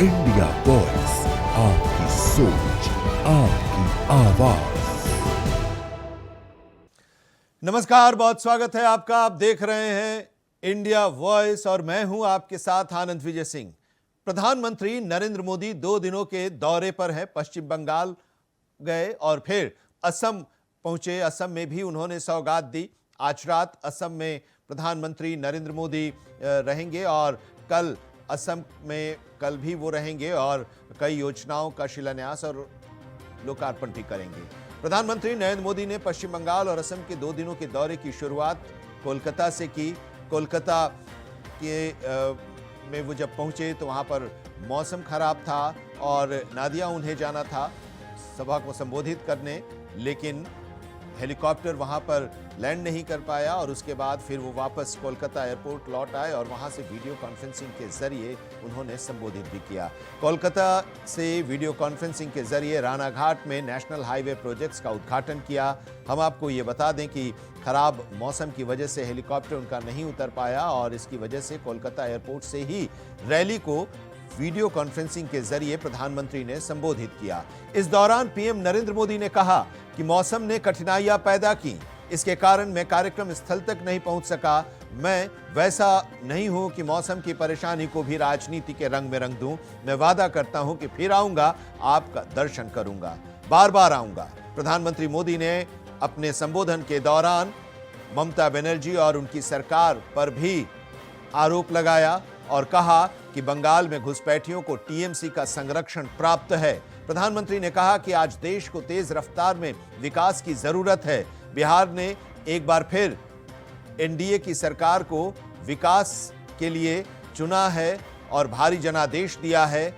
India voice, आपकी सोच, आपकी आवाज। नमस्कार, बहुत स्वागत है आपका। आप देख रहे हैं इंडिया वॉइस और मैं हूं आपके साथ आनंद विजय सिंह। प्रधानमंत्री नरेंद्र मोदी 2 दिनों के दौरे पर हैं। पश्चिम बंगाल गए और फिर असम पहुंचे। असम में भी उन्होंने सौगात दी। आज रात असम में प्रधानमंत्री नरेंद्र मोदी रहेंगे और कल असम में कल भी वो रहेंगे और कई योजनाओं का शिलान्यास और लोकार्पण भी करेंगे। प्रधानमंत्री नरेंद्र मोदी ने पश्चिम बंगाल और असम के 2 दिनों के दौरे की शुरुआत कोलकाता से की। कोलकाता के में वो जब पहुंचे तो वहां पर मौसम खराब था और नादिया उन्हें जाना था सभा को संबोधित करने, लेकिन हेलीकॉप्टर वहां पर लैंड नहीं कर पाया और उसके बाद फिर वो वापस कोलकाता एयरपोर्ट लौट आए और वहां से वीडियो कॉन्फ्रेंसिंग के जरिए उन्होंने संबोधित भी किया। कोलकाता से वीडियो कॉन्फ्रेंसिंग के जरिए रानाघाट में नेशनल हाईवे प्रोजेक्ट्स का उद्घाटन किया। हम आपको ये बता दें कि खराब मौसम की वजह से हेलीकॉप्टर उनका नहीं उतर पाया और इसकी वजह से कोलकाता एयरपोर्ट से ही रैली को वीडियो कॉन्फ्रेंसिंग के जरिए प्रधानमंत्री ने संबोधित किया। इस दौरान पीएम नरेंद्र मोदी ने कहा कि मौसम ने कठिनाइयां पैदा की, इसके कारण मैं कार्यक्रम स्थल तक नहीं पहुंच सका। मैं वैसा नहीं हूं कि मौसम की परेशानी को भी राजनीति के रंग में रंग दूं। मैं वादा करता हूं कि फिर आऊंगा, आपका दर्शन करूंगा, बार बार आऊंगा। प्रधानमंत्री मोदी ने अपने संबोधन के दौरान ममता बनर्जी और उनकी सरकार पर भी आरोप लगाया और कहा कि बंगाल में घुसपैठियों को टीएमसी का संरक्षण प्राप्त है। प्रधानमंत्री ने कहा कि आज देश को तेज रफ्तार में विकास की जरूरत है। बिहार ने एक बार फिर एनडीए की सरकार को विकास के लिए चुना है और भारी जनादेश दिया है।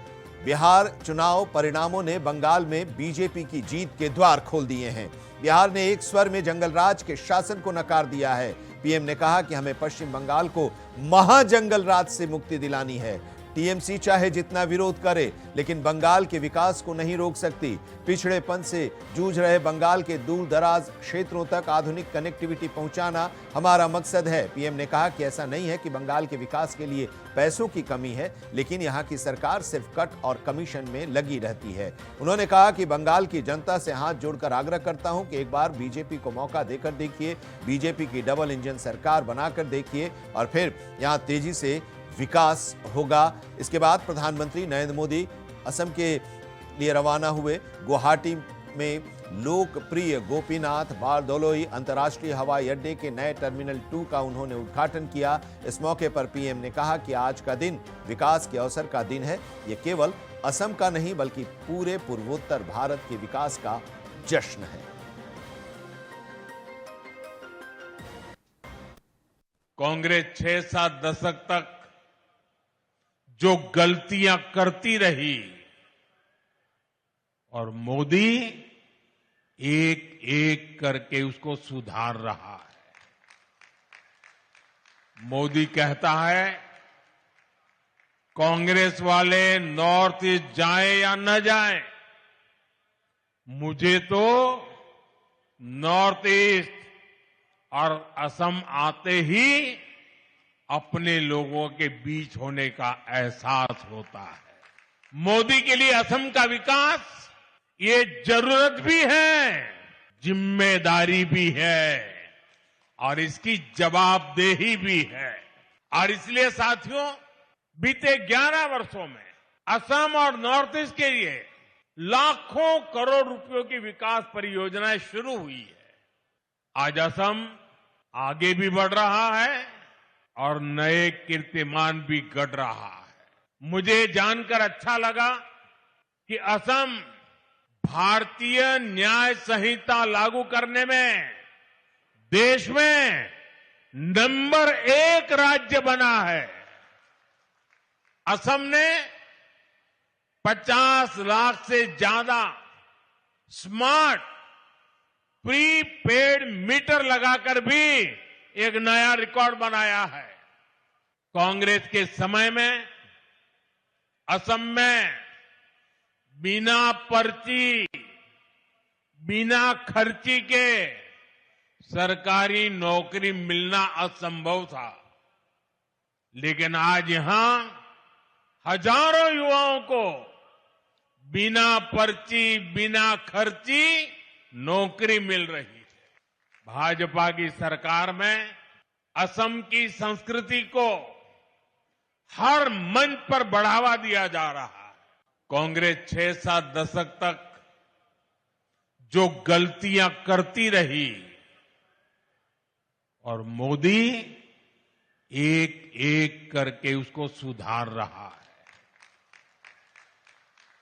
बिहार चुनाव परिणामों ने बंगाल में बीजेपी की जीत के द्वार खोल दिए हैं। बिहार ने एक स्वर में जंगल राज के शासन को नकार दिया है। पीएम ने कहा कि हमें पश्चिम बंगाल को महाजंगल राज से मुक्ति दिलानी है। टीएमसी चाहे जितना विरोध करे, लेकिन बंगाल के विकास को नहीं रोक सकती। पिछड़ेपन से जूझ रहे बंगाल के दूर दराज क्षेत्रों तक आधुनिक कनेक्टिविटी पहुंचाना हमारा मकसद है। पीएम ने कहा कि ऐसा नहीं है कि बंगाल के विकास के लिए पैसों की कमी है, लेकिन यहां की सरकार सिर्फ कट और कमीशन में लगी रहती है। उन्होंने कहा कि बंगाल की जनता से हाथ जोड़कर आग्रह करता हूं कि एक बार बीजेपी को मौका देकर देखिए, बीजेपी की डबल इंजन सरकार बनाकर देखिए और फिर यहां तेजी से विकास होगा। इसके बाद प्रधानमंत्री नरेंद्र मोदी असम के लिए रवाना हुए। गुवाहाटी में लोकप्रिय गोपीनाथ बारदोलोई अंतर्राष्ट्रीय हवाई अड्डे के नए टर्मिनल 2 का उन्होंने उद्घाटन किया। इस मौके पर पीएम ने कहा कि आज का दिन विकास के अवसर का दिन है। ये केवल असम का नहीं बल्कि पूरे पूर्वोत्तर भारत के विकास का जश्न है। कांग्रेस 6-7 दशक तक जो गलतियां करती रही और मोदी एक एक करके उसको सुधार रहा है। मोदी कहता है कांग्रेस वाले नॉर्थ ईस्ट जाए या न जाए, मुझे तो नॉर्थ ईस्ट और असम आते ही अपने लोगों के बीच होने का एहसास होता है। मोदी के लिए असम का विकास ये जरूरत भी है, जिम्मेदारी भी है और इसकी जवाबदेही भी है। और इसलिए साथियों, बीते 11 वर्षों में असम और नॉर्थ ईस्ट के लिए लाखों करोड़ रुपयों की विकास परियोजनाएं शुरू हुई है। आज असम आगे भी बढ़ रहा है और नए कीर्तिमान भी गढ़ रहा है। मुझे जानकर अच्छा लगा कि असम भारतीय न्याय संहिता लागू करने में देश में नंबर 1 राज्य बना है। असम ने 50 लाख से ज्यादा स्मार्ट प्रीपेड मीटर लगाकर भी एक नया रिकॉर्ड बनाया है। कांग्रेस के समय में असम में बिना पर्ची, बिना खर्ची के सरकारी नौकरी मिलना असंभव था। लेकिन आज यहां हजारों युवाओं को बिना पर्ची बिना खर्ची नौकरी मिल रही है। भाजपा की सरकार में असम की संस्कृति को हर मंच पर बढ़ावा दिया जा रहा है। कांग्रेस 6-7 दशक तक जो गलतियां करती रही और मोदी एक एक करके उसको सुधार रहा है।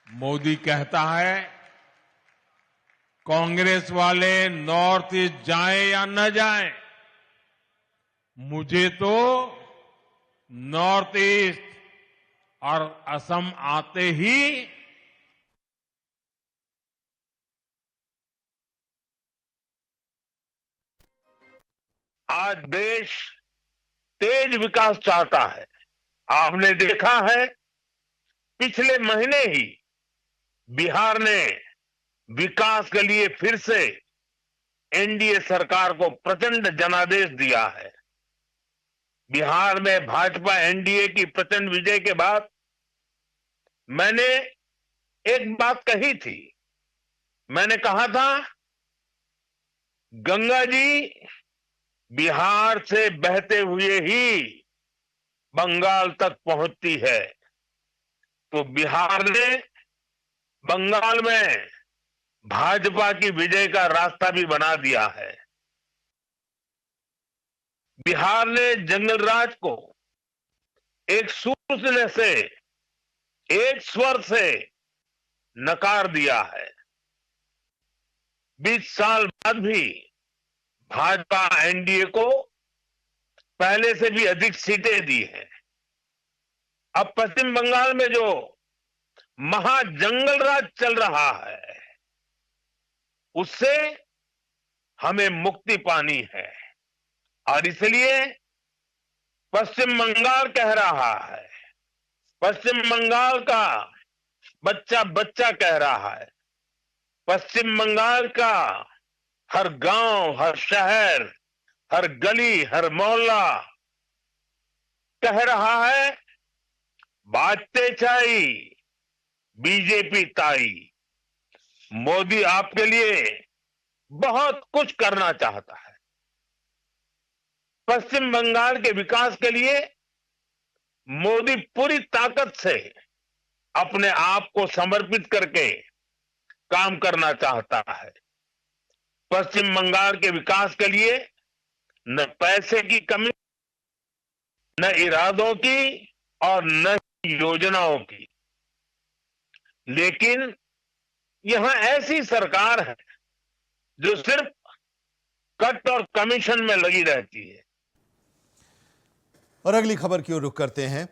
मोदी कहता है कांग्रेस वाले नॉर्थ ईस्ट जाएं या न जाएं, मुझे तो नॉर्थ ईस्ट और असम आते ही आज देश तेज विकास चाहता है। आपने देखा है पिछले महीने ही बिहार ने विकास के लिए फिर से एनडीए सरकार को प्रचंड जनादेश दिया है। बिहार में भाजपा एनडीए की प्रचंड विजय के बाद मैंने एक बात कही थी। मैंने कहा था गंगा जी बिहार से बहते हुए ही बंगाल तक पहुंचती है, तो बिहार ने बंगाल में भाजपा की विजय का रास्ता भी बना दिया है। बिहार ने जंगल राज को एक सूत्र से, एक स्वर से नकार दिया है। 20 साल बाद भी भाजपा एनडीए को पहले से भी अधिक सीटें दी हैं। अब पश्चिम बंगाल में जो महाजंगल राज चल रहा है उससे हमें मुक्ति पानी है, और इसलिए पश्चिम बंगाल कह रहा है, पश्चिम बंगाल का बच्चा बच्चा कह रहा है, पश्चिम बंगाल का हर गांव, हर शहर, हर गली, हर मोहल्ला कह रहा है बाजते छाई बीजेपी ताई। मोदी आपके लिए बहुत कुछ करना चाहता है। पश्चिम बंगाल के विकास के लिए मोदी पूरी ताकत से अपने आप को समर्पित करके काम करना चाहता है। पश्चिम बंगाल के विकास के लिए न पैसे की कमी, न इरादों की और न योजनाओं की, लेकिन यहां ऐसी सरकार है जो सिर्फ कट और कमीशन में लगी रहती है। और अगली खबर की ओर रुख करते हैं।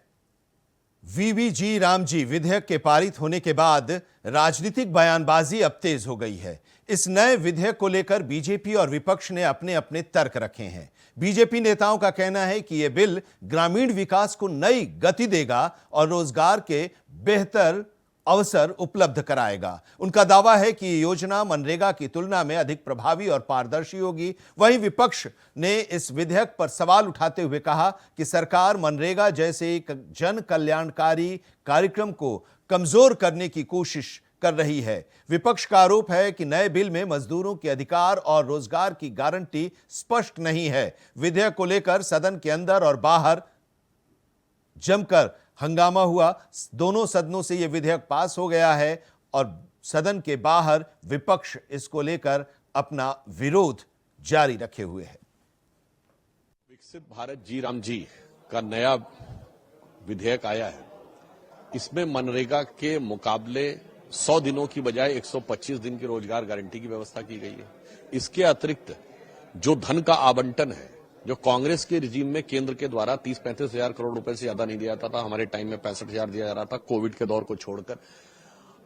वीबीजी रामजी विधेयक के पारित होने के बाद राजनीतिक बयानबाजी अब तेज हो गई है। इस नए विधेयक को लेकर बीजेपी और विपक्ष ने अपने अपने तर्क रखे हैं। बीजेपी नेताओं का कहना है कि यह बिल ग्रामीण विकास को नई गति देगा और रोजगार के बेहतर अवसर उपलब्ध कराएगा। उनका दावा है कि यह योजना मनरेगा की तुलना में अधिक प्रभावी और पारदर्शी होगी। वहीं विपक्ष ने इस विधेयक पर सवाल उठाते हुए कहा कि सरकार मनरेगा जैसे एक जन कल्याणकारी कार्यक्रम को कमजोर करने की कोशिश कर रही है। विपक्ष का आरोप है कि नए बिल में मजदूरों के अधिकार और रोजगार की गारंटी स्पष्ट नहीं है। विधेयक को लेकर सदन के अंदर और बाहर जमकर हंगामा हुआ। दोनों सदनों से यह विधेयक पास हो गया है और सदन के बाहर विपक्ष इसको लेकर अपना विरोध जारी रखे हुए है। विकसित भारत जी राम जी का नया विधेयक आया है। इसमें मनरेगा के मुकाबले 100 दिनों की बजाय 125 दिन की रोजगार गारंटी की व्यवस्था की गई है। इसके अतिरिक्त जो धन का आवंटन है, जो कांग्रेस के रिजीम में केंद्र के द्वारा 30-35 हजार करोड़ रुपए से ज्यादा नहीं दिया जाता था, हमारे टाइम में 65,000 दिया जा रहा था कोविड के दौर को छोड़कर,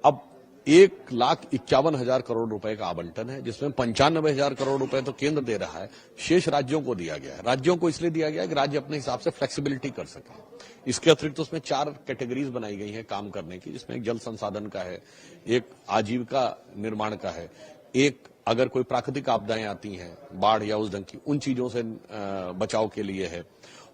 अब 1,51,000 करोड़ रुपए का आवंटन है, जिसमें 95,000 करोड़ रुपए तो केंद्र दे रहा है, शेष राज्यों को दिया गया है। राज्यों को इसलिए दिया गया है कि राज्य अपने हिसाब से फ्लेक्सिबिलिटी कर सके। इसके अतिरिक्त उसमें 4 कैटेगरीज बनाई गई हैं काम करने की, जिसमें एक जल संसाधन का है, एक आजीविका निर्माण का है, एक अगर कोई प्राकृतिक आपदाएं आती हैं, बाढ़ या उस ढंग की, उन चीजों से बचाव के लिए है।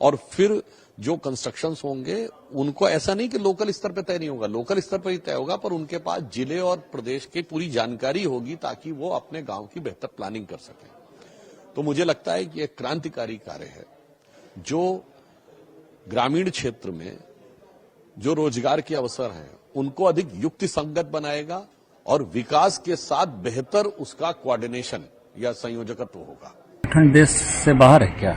और फिर जो कंस्ट्रक्शंस होंगे उनको ऐसा नहीं कि लोकल स्तर पर तय नहीं होगा, लोकल स्तर पर ही तय होगा, पर उनके पास जिले और प्रदेश की पूरी जानकारी होगी ताकि वो अपने गांव की बेहतर प्लानिंग कर सकें। तो मुझे लगता है कि एक क्रांतिकारी कार्य है जो ग्रामीण क्षेत्र में जो रोजगार के अवसर हैं उनको अधिक युक्ति संगत बनाएगा और विकास के साथ बेहतर उसका कोऑर्डिनेशन या संयोजकत्व होगा। उत्तराखंड देश से बाहर है क्या?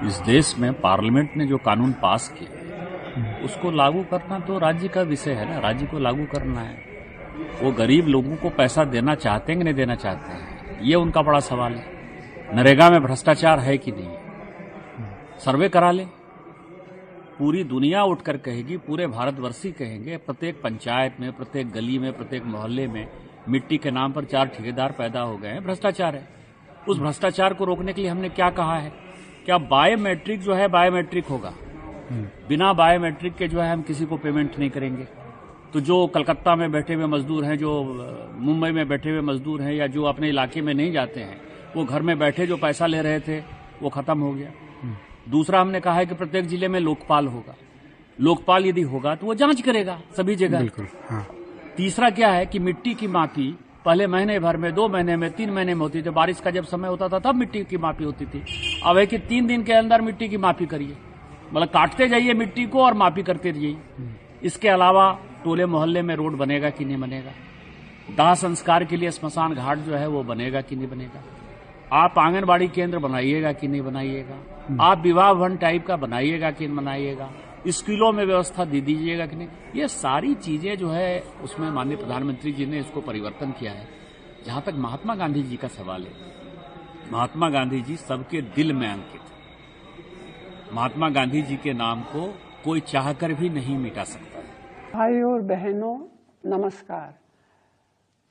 इस देश में पार्लियामेंट ने जो कानून पास किए उसको लागू करना तो राज्य का विषय है ना, राज्य को लागू करना है। वो गरीब लोगों को पैसा देना चाहते हैं कि नहीं देना चाहते हैं, ये उनका बड़ा सवाल है। नरेगा में भ्रष्टाचार है कि नहीं, सर्वे करा ले। पूरी दुनिया उठकर कहेगी, पूरे भारतवर्षी कहेंगे, प्रत्येक पंचायत में, प्रत्येक गली में, प्रत्येक मोहल्ले में मिट्टी के नाम पर 4 ठेकेदार पैदा हो गए हैं, भ्रष्टाचार है। उस भ्रष्टाचार को रोकने के लिए हमने क्या कहा है? क्या बायोमेट्रिक जो है बायोमेट्रिक होगा, बिना बायोमेट्रिक के जो है हम किसी को पेमेंट नहीं करेंगे। तो जो कलकत्ता में बैठे हुए मजदूर हैं, जो मुंबई में बैठे हुए मजदूर हैं, या जो अपने इलाके में नहीं जाते हैं, वो घर में बैठे जो पैसा ले रहे थे वो खत्म हो गया। दूसरा हमने कहा है कि प्रत्येक जिले में लोकपाल होगा। लोकपाल यदि होगा तो वो जांच करेगा सभी जगह। बिल्कुल, हाँ। तीसरा क्या है कि मिट्टी की मापी पहले महीने भर में, 2 महीने में, 3 महीने में होती थी। बारिश का जब समय होता था तब मिट्टी की मापी होती थी। अब है कि 3 दिन के अंदर मिट्टी की मापी करिए, मतलब काटते जाइए मिट्टी को और मापी करते रहिए। इसके अलावा टोले मोहल्ले में रोड बनेगा कि नहीं बनेगा, दाह संस्कार के लिए स्मशान घाट जो है वो बनेगा कि नहीं बनेगा, आप आंगनबाड़ी केंद्र बनाइएगा कि नहीं बनाइएगा, आप विवाह भवन टाइप का बनाइएगा कि नहीं बनाइएगा, स्कूलों में व्यवस्था दे दीजिएगा कि नहीं। ये सारी चीजें जो है उसमें माननीय प्रधानमंत्री जी ने इसको परिवर्तन किया है। जहां तक महात्मा गांधी जी का सवाल है, महात्मा गांधी जी सबके दिल में अंकित है। महात्मा गांधी जी के नाम को कोई चाहकर भी नहीं मिटा सकता है। भाइयों और बहनों, नमस्कार।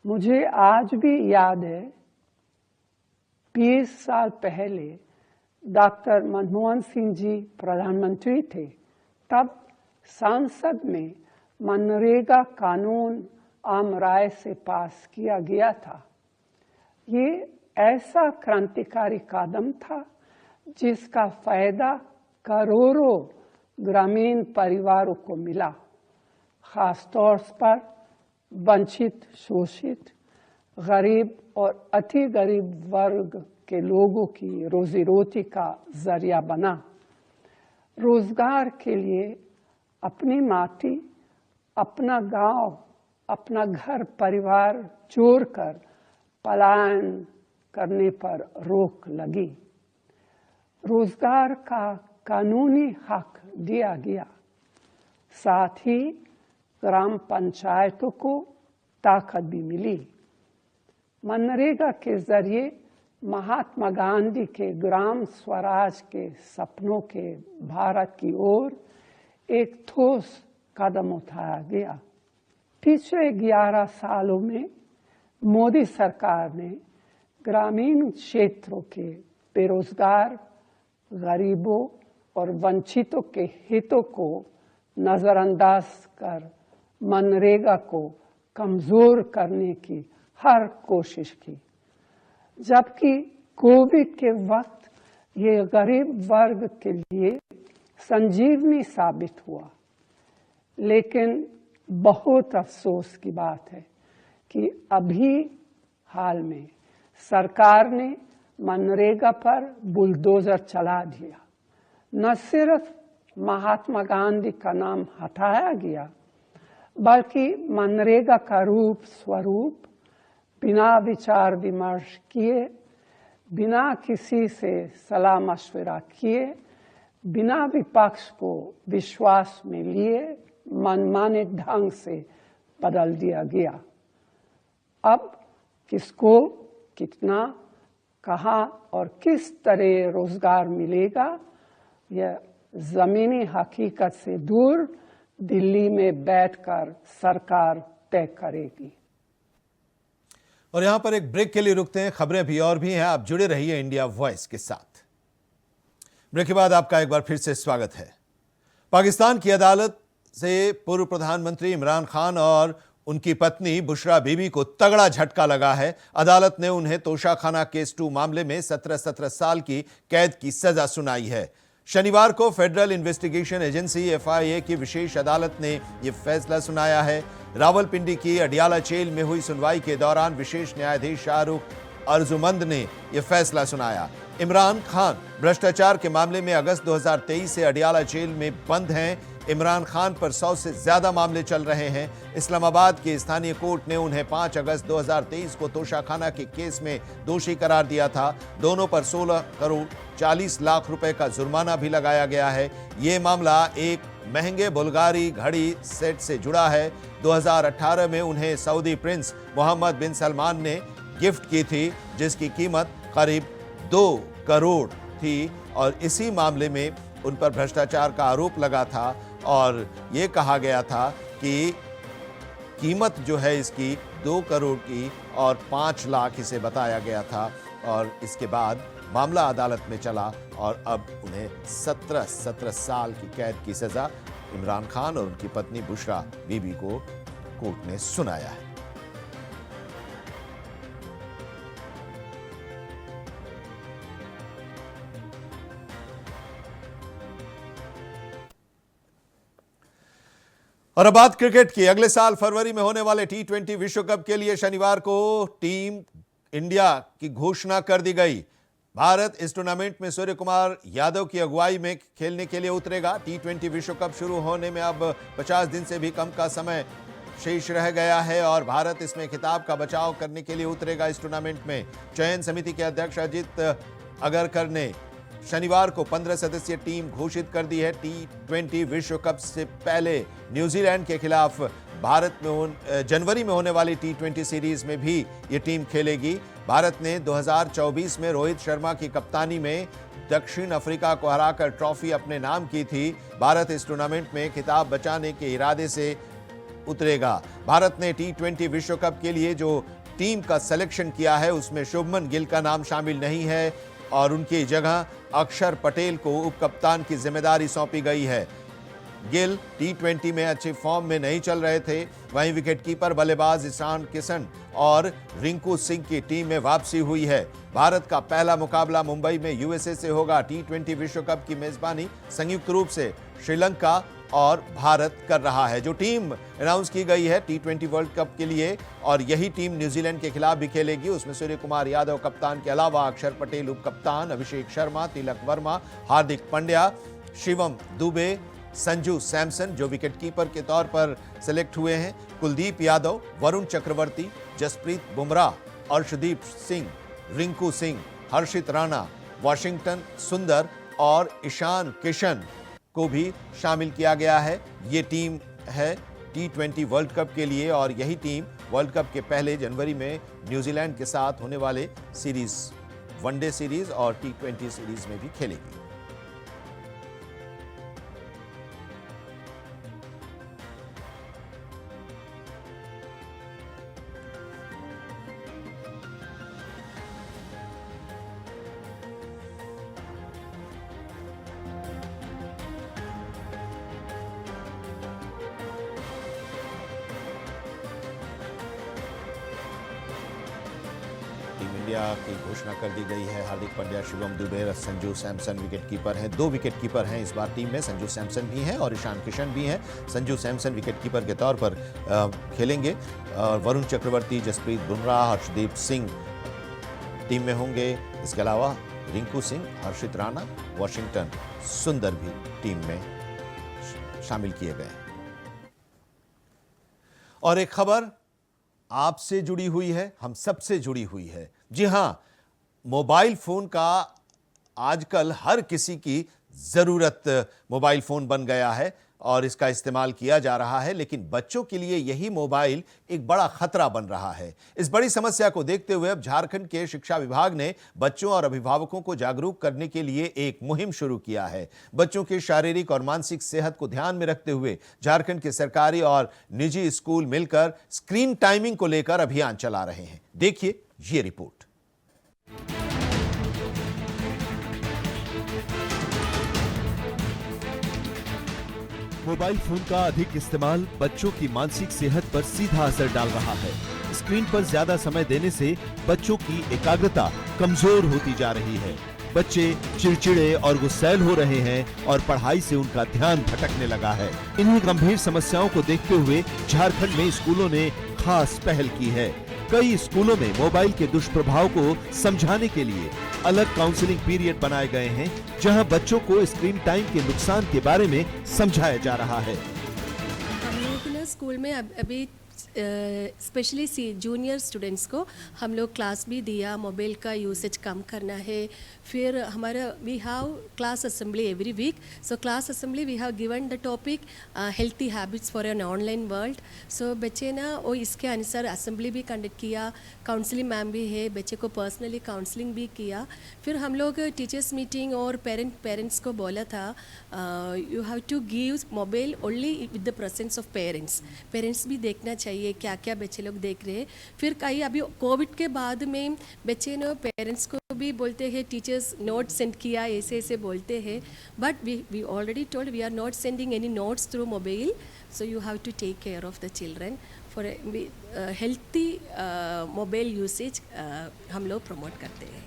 मुझे आज भी याद है 20 साल पहले डॉक्टर मनमोहन सिंह जी प्रधानमंत्री थे, तब संसद में मनरेगा कानून आम राय से पास किया गया था। ये ऐसा क्रांतिकारी कदम था जिसका फायदा करोड़ों ग्रामीण परिवारों को मिला, खासतौर पर वंचित, शोषित, गरीब और अति गरीब वर्ग के लोगों की रोजी रोटी का जरिया बना। रोजगार के लिए अपनी माटी, अपना गांव, अपना घर परिवार छोड़कर पलायन करने पर रोक लगी। रोजगार का कानूनी हक दिया गया, साथ ही ग्राम पंचायतों को ताकत भी मिली। मनरेगा के जरिए महात्मा गांधी के ग्राम स्वराज के सपनों के भारत की ओर एक ठोस कदम उठाया गया। पिछले 11 सालों में मोदी सरकार ने ग्रामीण क्षेत्रों के बेरोजगार, गरीबों और वंचितों के हितों को नजरअंदाज कर मनरेगा को कमजोर करने की हर कोशिश की, जबकि कोविड के वक्त ये गरीब वर्ग के लिए संजीवनी साबित हुआ। लेकिन बहुत अफसोस की बात है कि अभी हाल में सरकार ने मनरेगा पर बुलडोजर चला दिया। न सिर्फ महात्मा गांधी का नाम हटाया गया, बल्कि मनरेगा का रूप स्वरूप बिना विचार विमर्श किए, बिना किसी से सलाह मशवरा किए, बिना विपक्ष को विश्वास में लिए मनमाने ढंग से बदल दिया गया। अब किसको कितना, कहाँ और किस तरह रोजगार मिलेगा, यह जमीनी हकीकत से दूर दिल्ली में बैठकर सरकार तय करेगी। और यहां पर एक ब्रेक के लिए रुकते हैं। खबरें भी और भी हैं, आप जुड़े रहिए इंडिया वॉइस के साथ। ब्रेक के बाद आपका एक बार फिर से स्वागत है। पाकिस्तान की अदालत से पूर्व प्रधानमंत्री इमरान खान और उनकी पत्नी बुशरा बीबी को तगड़ा झटका लगा है। अदालत ने उन्हें तोशाखाना केस 2 मामले में 17 साल की कैद की सजा सुनाई है। शनिवार को फेडरल इन्वेस्टिगेशन एजेंसी FIA की विशेष अदालत ने यह फैसला सुनाया है। रावलपिंडी की अडियाला जेल में हुई सुनवाई के दौरान विशेष न्यायाधीश शाहरुख अर्जुमंद ने यह फैसला सुनाया। इमरान खान भ्रष्टाचार के मामले में अगस्त 2023 से अडियाला जेल में बंद हैं। इमरान खान पर 100 से ज्यादा मामले चल रहे हैं। इस्लामाबाद की स्थानीय कोर्ट ने उन्हें 5 अगस्त 2023 को तोशाखाना के केस में दोषी करार दिया था। दोनों पर 16 करोड़ 40 लाख रुपए का जुर्माना भी लगाया गया है। ये मामला एक महंगे बुल्गारी घड़ी सेट से जुड़ा है। 2018 में उन्हें सऊदी प्रिंस मोहम्मद बिन सलमान ने गिफ्ट की थी, जिसकी कीमत करीब 2 करोड़ थी और इसी मामले में उन पर भ्रष्टाचार का आरोप लगा था और ये कहा गया था कि कीमत जो है इसकी 2 करोड़ की और 5 लाख इसे बताया गया था। और इसके बाद मामला अदालत में चला और अब उन्हें 17 साल की कैद की सजा इमरान खान और उनकी पत्नी बुशरा बीबी को कोर्ट ने सुनाया है। और अब बात क्रिकेट की। अगले साल फरवरी में होने वाले T20 विश्व कप के लिए शनिवार को टीम इंडिया की घोषणा कर दी गई। भारत इस टूर्नामेंट में सूर्य कुमार यादव की अगुवाई में खेलने के लिए उतरेगा। T20 विश्व कप शुरू होने में अब 50 दिन से भी कम का समय शेष रह गया है और भारत इसमें खिताब का बचाव करने के लिए उतरेगा। इस टूर्नामेंट में चयन समिति के अध्यक्ष अजित अगरकर ने शनिवार को 15 सदस्यीय टीम घोषित कर दी है। T20 विश्व कप से पहले न्यूजीलैंड के खिलाफ भारत में जनवरी में होने वाली T20 सीरीज में भी ये टीम खेलेगी। भारत ने 2024 में रोहित शर्मा की कप्तानी में दक्षिण अफ्रीका को हराकर ट्रॉफी अपने नाम की थी। भारत इस टूर्नामेंट में खिताब बचाने के इरादे से उतरेगा। भारत ने T20 विश्व कप के लिए जो टीम का सिलेक्शन किया है उसमें शुभमन गिल का नाम शामिल नहीं है और उनकी जगह अक्षर पटेल को उप कप्तान की जिम्मेदारी सौंपी गई है। गिल T20 में अच्छे फॉर्म में नहीं चल रहे थे। वहीं विकेटकीपर बल्लेबाज ईशान किशन और रिंकू सिंह की टीम में वापसी हुई है। भारत का पहला मुकाबला मुंबई में USA से होगा। T20 विश्व कप की मेजबानी संयुक्त रूप से श्रीलंका और भारत कर रहा है। जो टीम अनाउंस की गई है T20 वर्ल्ड कप के लिए और यही टीम न्यूजीलैंड के खिलाफ भी खेलेगी। उसमें सूर्य कुमार यादव कप्तान के अलावा अक्षर पटेल उप कप्तान, अभिषेक शर्मा, तिलक वर्मा, हार्दिक पांड्या, शिवम दुबे, संजू सैमसन जो विकेटकीपर के तौर पर सिलेक्ट हुए हैं, कुलदीप यादव, वरुण चक्रवर्ती, जसप्रीत बुमराह, अर्शदीप सिंह, रिंकू सिंह, हर्षित राणा, वाशिंगटन सुंदर और ईशान किशन को भी शामिल किया गया है। ये टीम है T20 वर्ल्ड कप के लिए और यही टीम वर्ल्ड कप के पहले जनवरी में न्यूजीलैंड के साथ होने वाले सीरीज, वनडे सीरीज और T20 सीरीज में भी खेलेगी। इंडिया की घोषणा कर दी गई है। हार्दिक पांड्या, शिवम दुबे, संजू सैमसन विकेटकीपर हैं। 2 विकेटकीपर हैं इस बार टीम में। संजू सैमसन भी हैं और ईशान किशन भी हैं। संजू सैमसन विकेटकीपर के तौर पर खेलेंगे और वरुण चक्रवर्ती, जसप्रीत बुमराह, हर्षदीप सिंह टीम में होंगे। इसके अलावा रिंकू सिंह, हर्षित राणा, वाशिंगटन सुंदर भी टीम में शामिल किए गए। और एक खबर आपसे जुड़ी हुई है, हम सबसे जुड़ी हुई है। जी हां, मोबाइल फोन का आजकल हर किसी की जरूरत मोबाइल फोन बन गया है और इसका इस्तेमाल किया जा रहा है, लेकिन बच्चों के लिए यही मोबाइल एक बड़ा खतरा बन रहा है। इस बड़ी समस्या को देखते हुए अब झारखंड के शिक्षा विभाग ने बच्चों और अभिभावकों को जागरूक करने के लिए एक मुहिम शुरू किया है। बच्चों की शारीरिक और मानसिक सेहत को ध्यान में रखते हुए झारखंड के सरकारी और निजी स्कूल मिलकर स्क्रीन टाइमिंग को लेकर अभियान चला रहे हैं। देखिए ये रिपोर्ट। मोबाइल फोन का अधिक इस्तेमाल बच्चों की मानसिक सेहत पर सीधा असर डाल रहा है। स्क्रीन पर ज्यादा समय देने से बच्चों की एकाग्रता कमजोर होती जा रही है। बच्चे चिड़चिड़े और गुस्सैल हो रहे हैं और पढ़ाई से उनका ध्यान भटकने लगा है। इन्हीं गंभीर समस्याओं को देखते हुए झारखंड में स्कूलों ने खास पहल की है। कई स्कूलों में मोबाइल के दुष्प्रभाव को समझाने के लिए अलग काउंसलिंग पीरियड बनाए गए हैं, जहां बच्चों को स्क्रीन टाइम के नुकसान के बारे में समझाया जा रहा है। हम लोग ना स्कूल में अभी स्पेशली जूनियर स्टूडेंट्स को हम लोग क्लास भी दिया, मोबाइल का यूसेज कम करना है। फिर हमारा we have class assembly every week. So class assembly we have given the topic healthy habits for an online world. सो बच्चे ना वो इसके अनुसार असेंबली भी कंडक्ट किया, काउंसलिंग मैम भी है, बच्चे को पर्सनली काउंसलिंग भी किया। फिर हम लोग टीचर्स मीटिंग और पेरेंट्स को बोला था you have to give mobile only with the presence of parents भी देखना चाहिए क्या क्या बच्चे लोग देख रहे हैं। फिर कई अभी कोविड के बाद में बच्चे ने पेरेंट्स को भी बोलते हैं टीचर्स नोट सेंड किया, ऐसे ऐसे बोलते हैं, but we already told we are not sending any notes through mobile. So you have to take care of the children for healthy mobile usage हम लोग प्रमोट करते हैं।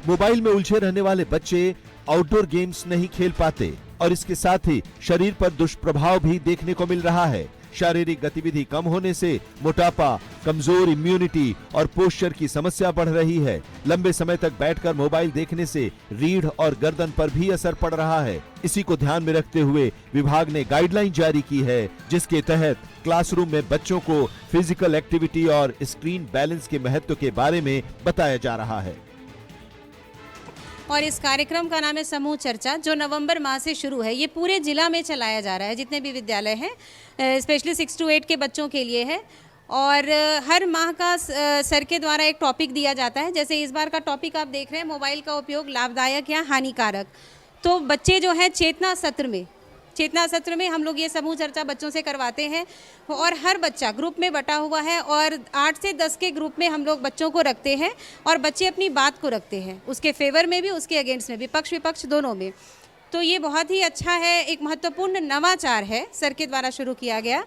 मोबाइल में उलझे रहने वाले बच्चे आउटडोर गेम्स नहीं खेल पाते और इसके साथ ही शरीर पर दुष्प्रभाव भी देखने को मिल रहा है। शारीरिक गतिविधि कम होने से मोटापा, कमजोर इम्यूनिटी और पोस्चर की समस्या बढ़ रही है। लंबे समय तक बैठकर मोबाइल देखने से रीढ़ और गर्दन पर भी असर पड़ रहा है। इसी को ध्यान में रखते हुए विभाग ने गाइडलाइन जारी की है, जिसके तहत क्लासरूम में बच्चों को फिजिकल एक्टिविटी और स्क्रीन बैलेंस के महत्व के बारे में बताया जा रहा है। और इस कार्यक्रम का नाम है समूह चर्चा, जो नवंबर माह से शुरू है। ये पूरे जिला में चलाया जा रहा है, जितने भी विद्यालय हैं, स्पेशली 6 to 8 के बच्चों के लिए है। और हर माह का सर के द्वारा एक टॉपिक दिया जाता है। जैसे इस बार का टॉपिक आप देख रहे हैं, मोबाइल का उपयोग लाभदायक या हानिकारक। तो बच्चे जो हैं चेतना सत्र में हम लोग ये समूह चर्चा बच्चों से करवाते हैं। और हर बच्चा ग्रुप में बटा हुआ है और 8 से 10 के ग्रुप में हम लोग बच्चों को रखते हैं और बच्चे अपनी बात को रखते हैं, उसके फेवर में भी, उसके अगेंस्ट में भी, पक्ष विपक्ष दोनों में। तो ये बहुत ही अच्छा है, एक महत्वपूर्ण नवाचार है सर के द्वारा शुरू किया गया,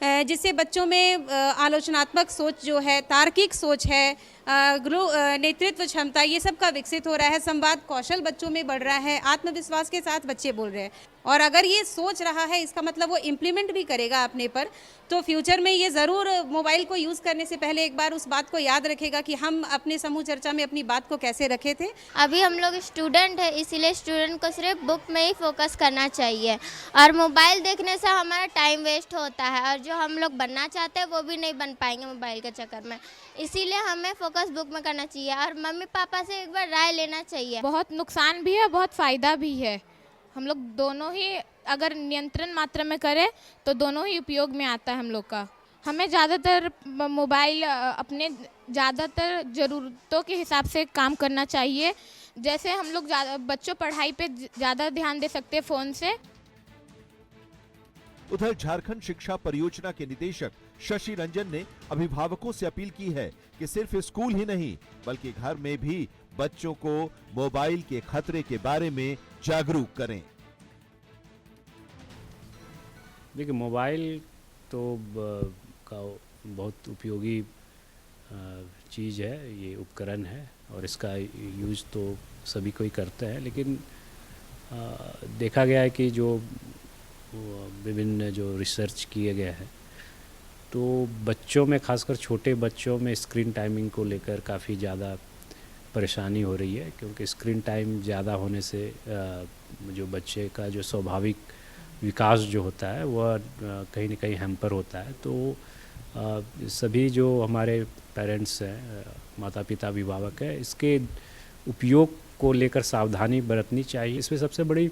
जिससे बच्चों में आलोचनात्मक सोच जो है, तार्किक सोच है, नेतृत्व क्षमता, ये सब का विकसित हो रहा है। संवाद कौशल बच्चों में बढ़ रहा है, आत्मविश्वास के साथ बच्चे बोल रहे हैं। और अगर ये सोच रहा है, इसका मतलब वो इम्प्लीमेंट भी करेगा अपने पर। तो फ्यूचर में ये ज़रूर मोबाइल को यूज़ करने से पहले एक बार उस बात को याद रखेगा कि हम अपने समूह चर्चा में अपनी बात को कैसे रखे थे। अभी हम लोग स्टूडेंट है, इसीलिए स्टूडेंट को सिर्फ बुक में ही फोकस करना चाहिए और मोबाइल देखने से हमारा टाइम वेस्ट होता है और जो हम लोग बनना चाहते हैं वो भी नहीं बन पाएंगे मोबाइल के चक्कर में। इसीलिए हमें फोकस बुक में करना चाहिए और मम्मी पापा से एक बार राय लेना चाहिए। बहुत नुकसान भी है, बहुत फ़ायदा भी है। हम लोग दोनों ही अगर नियंत्रण मात्रा में करें तो दोनों ही उपयोग में आता है हम लोग का। हमें ज़्यादातर मोबाइल अपने ज़्यादातर ज़रूरतों के हिसाब से काम करना चाहिए। जैसे हम लोग बच्चों पढ़ाई पे ज़्यादा ध्यान दे सकते हैं फ़ोन से। उधर झारखंड शिक्षा परियोजना के निदेशक शशि रंजन ने अभिभावकों से अपील की है कि सिर्फ स्कूल ही नहीं बल्कि घर में भी बच्चों को मोबाइल के खतरे के बारे में जागरूक करें। देखिए, मोबाइल तो का बहुत उपयोगी चीज़ है, ये उपकरण है और इसका यूज़ तो सभी कोई करते हैं। लेकिन देखा गया है कि जो विभिन्न जो रिसर्च किए गए हैं तो बच्चों में, खासकर छोटे बच्चों में स्क्रीन टाइमिंग को लेकर काफ़ी ज़्यादा परेशानी हो रही है, क्योंकि स्क्रीन टाइम ज़्यादा होने से जो बच्चे का जो स्वाभाविक विकास जो होता है वह कहीं न कहीं हैम्पर होता है। तो सभी जो हमारे पेरेंट्स हैं, माता पिता, अभिभावक हैं, इसके उपयोग को लेकर सावधानी बरतनी चाहिए। इसमें सबसे बड़ी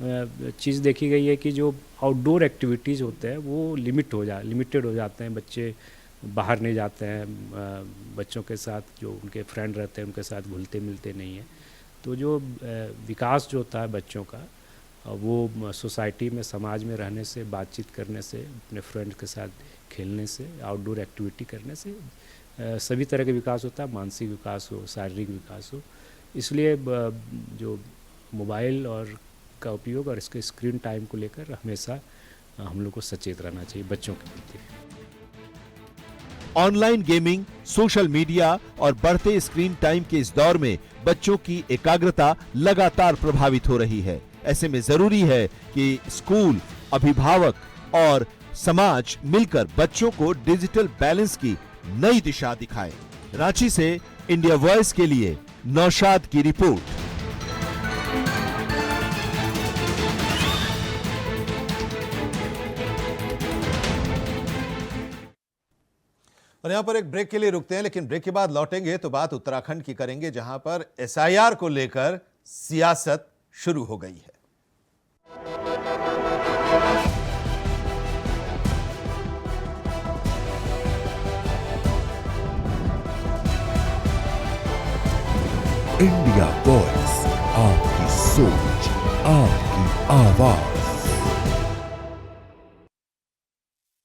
चीज़ देखी गई है कि जो आउटडोर एक्टिविटीज़ होते हैं वो लिमिटेड हो जाते हैं। बच्चे बाहर नहीं जाते हैं, बच्चों के साथ जो उनके फ्रेंड रहते हैं उनके साथ घुलते मिलते नहीं हैं। तो जो विकास जो होता है बच्चों का, वो सोसाइटी में, समाज में रहने से, बातचीत करने से, अपने फ्रेंड के साथ खेलने से, आउटडोर एक्टिविटी करने से सभी तरह का विकास होता है, मानसिक विकास हो, शारीरिक विकास हो। इसलिए जो मोबाइल और इसका उपयोग और इसके स्क्रीन टाइम को लेकर हमेशा हम लोग को सचेत रहना चाहिए बच्चों के प्रति। ऑनलाइन गेमिंग, सोशल मीडिया और बढ़ते स्क्रीन टाइम के इस दौर में बच्चों की एकाग्रता लगातार प्रभावित हो रही है। ऐसे में जरूरी है कि स्कूल, अभिभावक और समाज मिलकर बच्चों को डिजिटल बैलेंस की नई दिशा दिखाए। रांची से इंडिया वॉइस के लिए नौशाद की रिपोर्ट। और यहां पर एक ब्रेक के लिए रुकते हैं, लेकिन ब्रेक के बाद लौटेंगे तो बात उत्तराखंड की करेंगे, जहां पर एसआईआर को लेकर सियासत शुरू हो गई है। इंडिया वॉइस, आपकी सोच, आपकी आवाज।